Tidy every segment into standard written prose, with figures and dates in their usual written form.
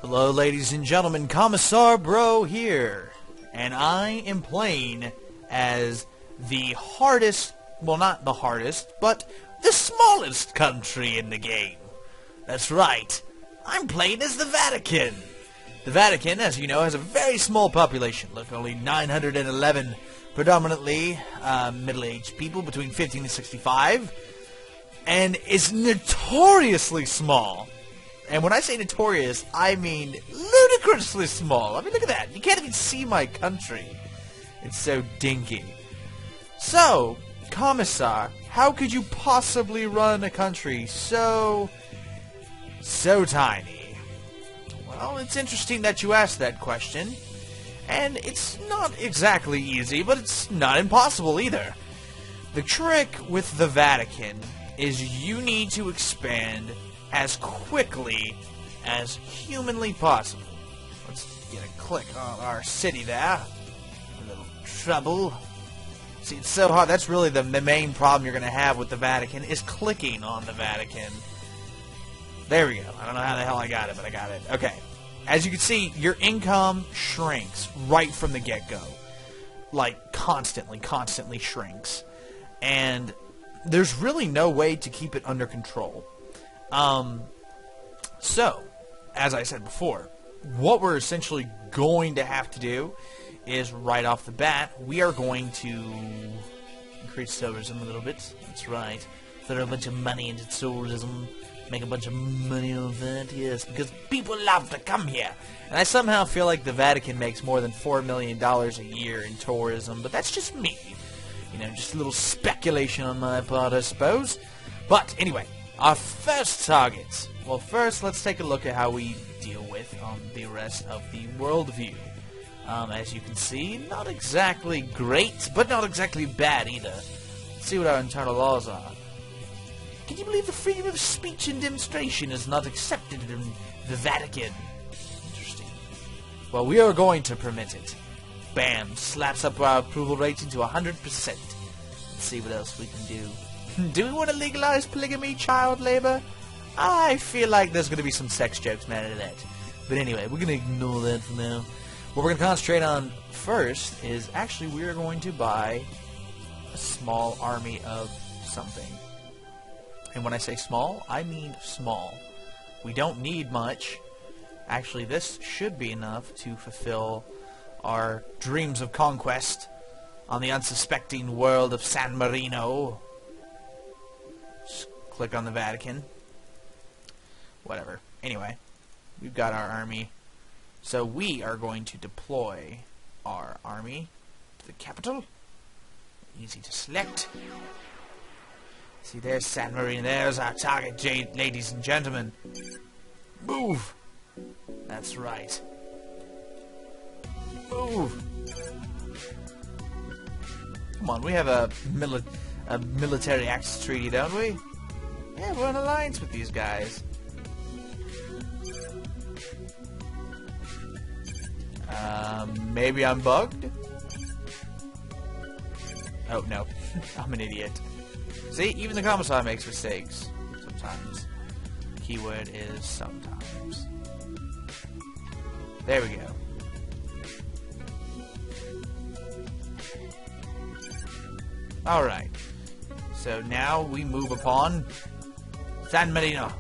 Hello, ladies and gentlemen, CommissarBRO here, and I am playing as the hardest, well, not the hardest, but the smallest country in the game. That's right, I'm playing as the Vatican. The Vatican, as you know, has a very small population. Look, only 911, predominantly middle-aged people between 15 and 65, and is notoriously small. And when I say notorious, I mean ludicrously small. I mean, look at that. You can't even see my country. It's so dinky. So, Commissar, how could you possibly run a country so tiny? Well, it's interesting that you asked that question. And it's not exactly easy, but it's not impossible either. The trick with the Vatican is you need to expand as quickly as humanly possible. Let's get a click on our city there. A little trouble. See, it's so hard. That's really the main problem you're going to have with the Vatican, is clicking on the Vatican. There we go. I don't know how the hell I got it, but I got it. Okay. As you can see, your income shrinks right from the get-go. Like, constantly shrinks. And there's really no way to keep it under control. So, as I said before, what we're essentially going to have to do is, right off the bat, we are going to increase tourism a little bit. That's right. Throw a bunch of money into tourism. Make a bunch of money on that, yes, because people love to come here. And I somehow feel like the Vatican makes more than $4 million a year in tourism, but that's just me. You know, just a little speculation on my part, I suppose. But, anyway, our first target. Well, first, let's take a look at how we deal with the rest of the worldview. As you can see, not exactly great, but not exactly bad either. Let's see what our internal laws are. Can you believe the freedom of speech and demonstration is not accepted in the Vatican? Interesting. Well, we are going to permit it. Bam! Slaps up our approval rating to 100%. Let's see what else we can do. Do we want to legalize polygamy, child labor? I feel like there's going to be some sex jokes made out of that. But anyway, we're going to ignore that for now. What we're going to concentrate on first is actually we are going to buy a small army of something. And when I say small, I mean small. We don't need much. Actually, this should be enough to fulfill our dreams of conquest on the unsuspecting world of San Marino. Just click on the Vatican. Whatever. Anyway, we've got our army. So we are going to deploy our army to the capital. Easy to select. See, there's San Marino. There's our target, ladies and gentlemen. Move! That's right. Move! Come on, we have a military access treaty, don't we? Yeah, we're in alliance with these guys. Maybe I'm bugged? Oh, no. I'm an idiot. See, even the Commissar makes mistakes. Sometimes. Keyword is sometimes. There we go. Alright. So now we move upon San Marino.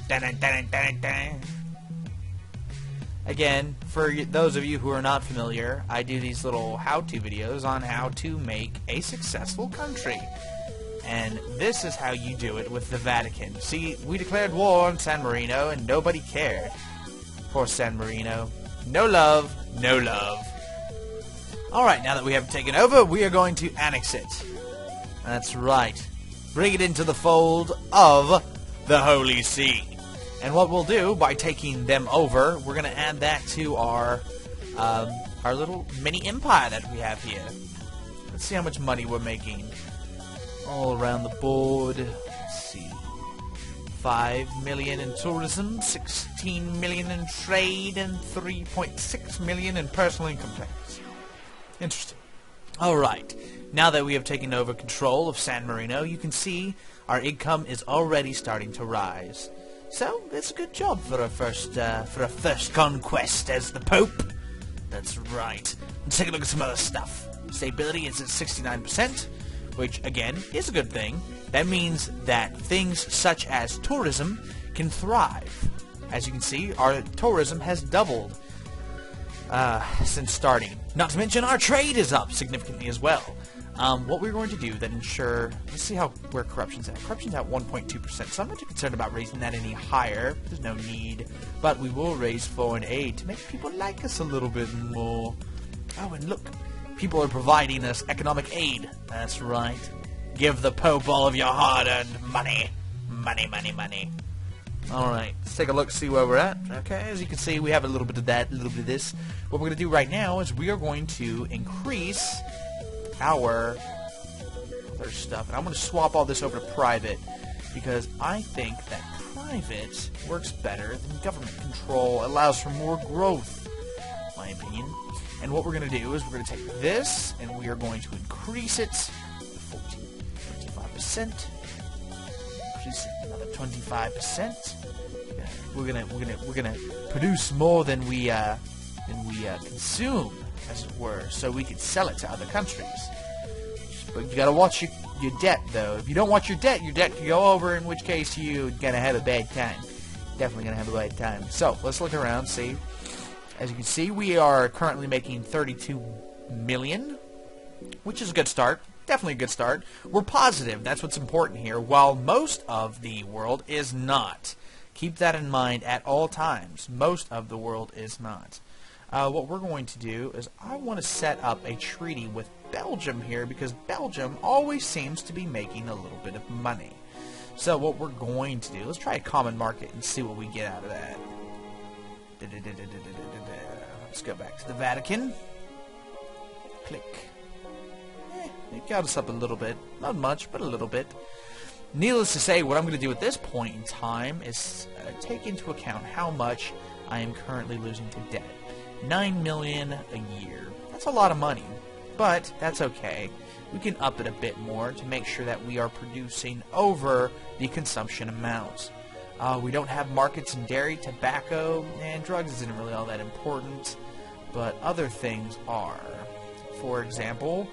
Dun, dun, dun, dun, dun. Again, for those of you who are not familiar, I do these little how-to videos on how to make a successful country. And this is how you do it with the Vatican. See, we declared war on San Marino and nobody cared. Poor San Marino. No love, no love. Alright, now that we have taken over, we are going to annex it. That's right. Bring it into the fold of the Holy See. And what we'll do, by taking them over, we're going to add that to our little mini empire that we have here. Let's see how much money we're making. All around the board. Let's see. 5 million in tourism, 16 million in trade, and 3.6 million in personal income tax. Interesting. Alright. Now that we have taken over control of San Marino, you can see our income is already starting to rise. So it's a good job for a first conquest as the Pope. That's right. Let's take a look at some other stuff. Stability is at 69%, which again is a good thing. That means that things such as tourism can thrive. As you can see, our tourism has doubled since starting. Not to mention our trade is up significantly as well. What we're going to do that ensure... Let's see where corruption's at. Corruption's at 1.2%, so I'm not too concerned about raising that any higher. There's no need. But we will raise foreign aid to make people like us a little bit more. Oh, and look. People are providing us economic aid. That's right. Give the Pope all of your hard-earned money. Money, money, money. Alright, let's take a look, see where we're at. Okay, as you can see, we have a little bit of that, a little bit of this. What we're going to do right now is we are going to increase our other stuff. And I'm going to swap all this over to private, because I think that private works better than government control. Allows for more growth, in my opinion. And what we're going to do is we're going to take this, and we are going to increase it to 25%. Increase it another 25%. We're gonna produce more than we consume, as it were, so we can sell it to other countries. But you gotta watch your debt, though. If you don't watch your debt can go over, in which case you're gonna have a bad time. Definitely gonna have a bad time. So let's look around, see. As you can see, we are currently making 32 million, which is a good start. Definitely a good start. We're positive. That's what's important here, while most of the world is not. Keep that in mind at all times. Most of the world is not. What we're going to do is I want to set up a treaty with Belgium here, because Belgium always seems to be making a little bit of money. So what we're going to do, let's try a common market and see what we get out of that. Let's go back to the Vatican. Click. It got us up a little bit. Not much, but a little bit. Needless to say, what I'm going to do at this point in time is take into account how much I am currently losing to debt. 9 million a year. That's a lot of money, but that's okay. We can up it a bit more to make sure that we are producing over the consumption amounts. We don't have markets in dairy, tobacco, and drugs isn't really all that important, but other things are. For example,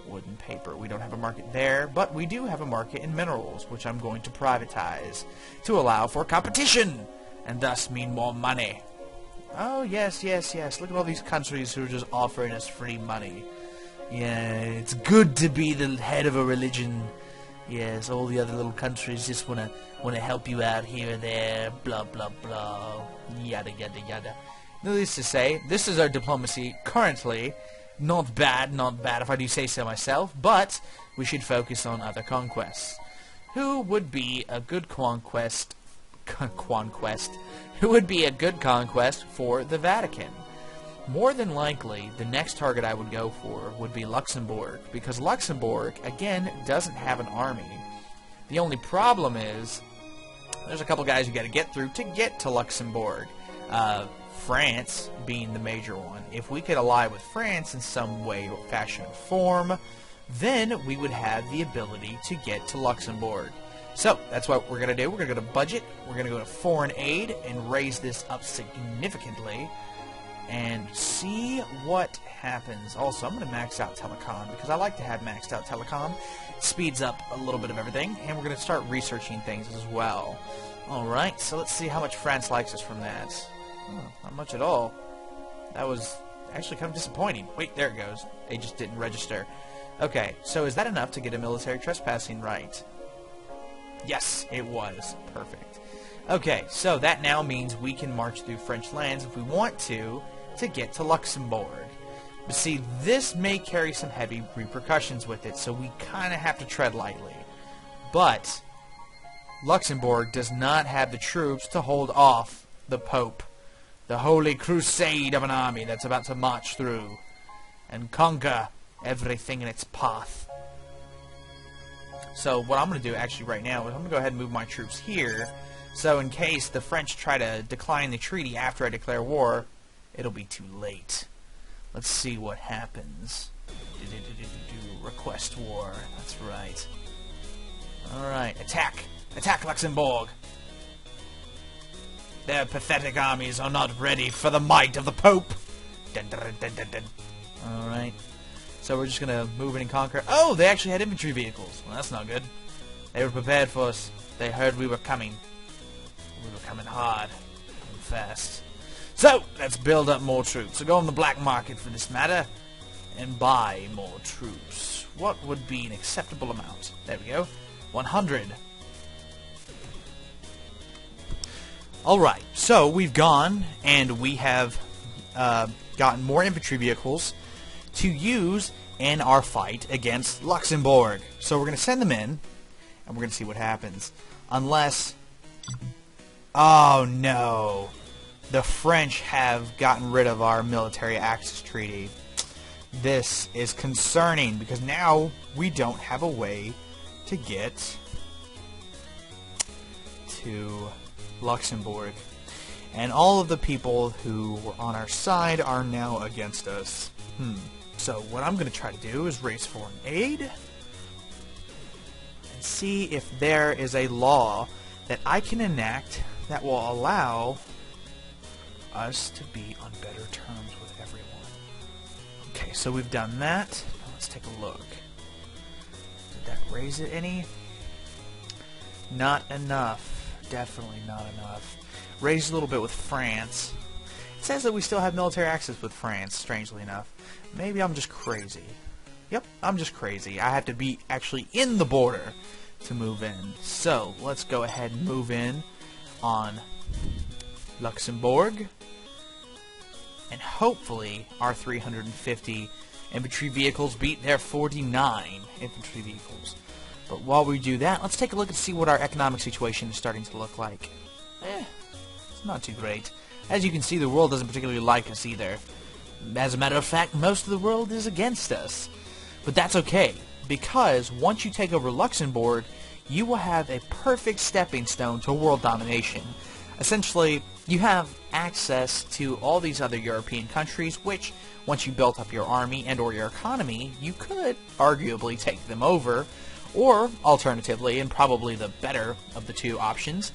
wood and paper. We don't have a market there, but we do have a market in minerals, which I'm going to privatize to allow for competition, and thus mean more money. Oh, yes, yes, yes. Look at all these countries who are just offering us free money. Yeah, it's good to be the head of a religion. Yes, all the other little countries just wanna help you out here and there, blah, blah, blah, yada, yada, yada. Needless to say, this is our diplomacy currently. Not bad if I do say so myself, but we should focus on other conquests. Who would be a good conquest? Who would be a good conquest for the Vatican? More than likely, the next target I would go for would be Luxembourg, because Luxembourg, again, doesn't have an army. The only problem is, there's a couple guys you gotta get through to get to Luxembourg. France being the major one. If we could ally with France in some way, fashion, or form, then we would have the ability to get to Luxembourg. So, that's what we're going to do. We're going to go to budget, we're going to go to foreign aid, and raise this up significantly, and see what happens. Also, I'm going to max out telecom, because I like to have maxed out telecom. It speeds up a little bit of everything, and we're going to start researching things as well. Alright, so let's see how much France likes us from that. Not much at all. That was actually kind of disappointing. Wait, there it goes. They just didn't register. Okay, so is that enough to get a military trespassing right? Yes, it was. Perfect. Okay, so that now means we can march through French lands if we want to get to Luxembourg. But see, this may carry some heavy repercussions with it, so we kind of have to tread lightly. But Luxembourg does not have the troops to hold off the Pope. The holy crusade of an army that's about to march through and conquer everything in its path. So what I'm going to do actually right now is I'm going to go ahead and move my troops here, so in case the French try to decline the treaty after I declare war, it'll be too late. Let's see what happens. Request war. That's right. Alright, attack! Attack Luxembourg! Their pathetic armies are not ready for the might of the Pope. Dun, dun, dun, dun, dun. Alright. So we're just going to move in and conquer. Oh, they actually had infantry vehicles. Well, that's not good. They were prepared for us. They heard we were coming. We were coming hard and fast. So, let's build up more troops. So go on the black market for this matter and buy more troops. What would be an acceptable amount? There we go. 100. Alright, so we've gone and we have gotten more infantry vehicles to use in our fight against Luxembourg. So we're going to send them in and we're going to see what happens. Unless... Oh no! The French have gotten rid of our military access treaty. This is concerning because now we don't have a way to get to Luxembourg. And all of the people who were on our side are now against us. So what I'm going to try to do is raise foreign aid and see if there is a law that I can enact that will allow us to be on better terms with everyone. Okay, so we've done that. Now let's take a look. Did that raise it any? Not enough. Definitely not enough. Raised a little bit with France. It says that we still have military access with France, strangely enough. Maybe I'm just crazy. Yep, I'm just crazy. I have to be actually in the border to move in. So, let's go ahead and move in on Luxembourg. And hopefully our 350 infantry vehicles beat their 49 infantry vehicles. But while we do that, let's take a look and see what our economic situation is starting to look like. It's not too great. As you can see, the world doesn't particularly like us either. As a matter of fact, most of the world is against us. But that's okay, because once you take over Luxembourg, you will have a perfect stepping stone to world domination. Essentially, you have access to all these other European countries, which, once you built up your army and or your economy, you could arguably take them over. Or, alternatively, and probably the better of the two options,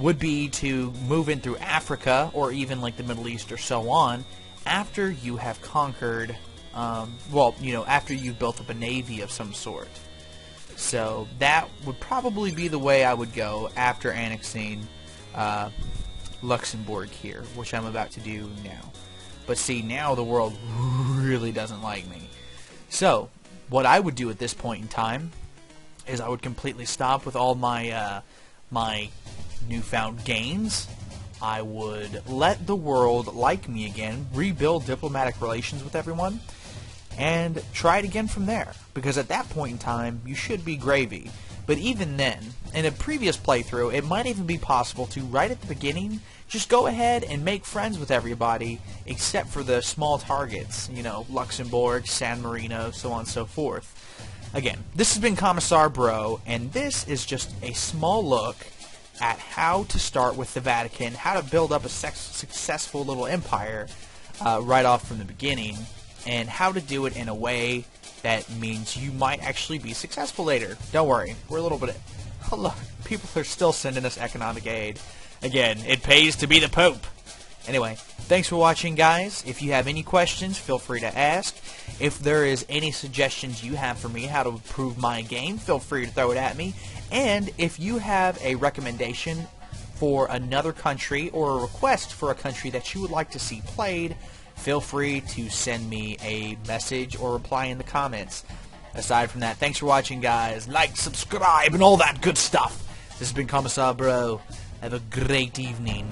would be to move in through Africa, or even like the Middle East or so on, after you have conquered, well, you know, after you've built up a navy of some sort. So, that would probably be the way I would go after annexing Luxembourg here, which I'm about to do now. But see, now the world really doesn't like me. So, what I would do at this point in time is I would completely stop with all my my newfound gains. I would let the world like me again, rebuild diplomatic relations with everyone, and try it again from there. Because at that point in time, you should be gravy. But even then, in a previous playthrough, it might even be possible to, right at the beginning, just go ahead and make friends with everybody, except for the small targets, you know, Luxembourg, San Marino, so on and so forth. Again, this has been CommissarBRO, and this is just a small look at how to start with the Vatican, how to build up a successful little empire right off from the beginning, and how to do it in a way that means you might actually be successful later. Don't worry, we're a little bit... Oh, look, people are still sending us economic aid. Again, it pays to be the Pope. Anyway, thanks for watching, guys. If you have any questions, feel free to ask. If there is any suggestions you have for me how to improve my game, feel free to throw it at me. And if you have a recommendation for another country or a request for a country that you would like to see played, feel free to send me a message or reply in the comments. Aside from that, thanks for watching, guys. Like, subscribe, and all that good stuff. This has been CommissarBRO. Have a great evening.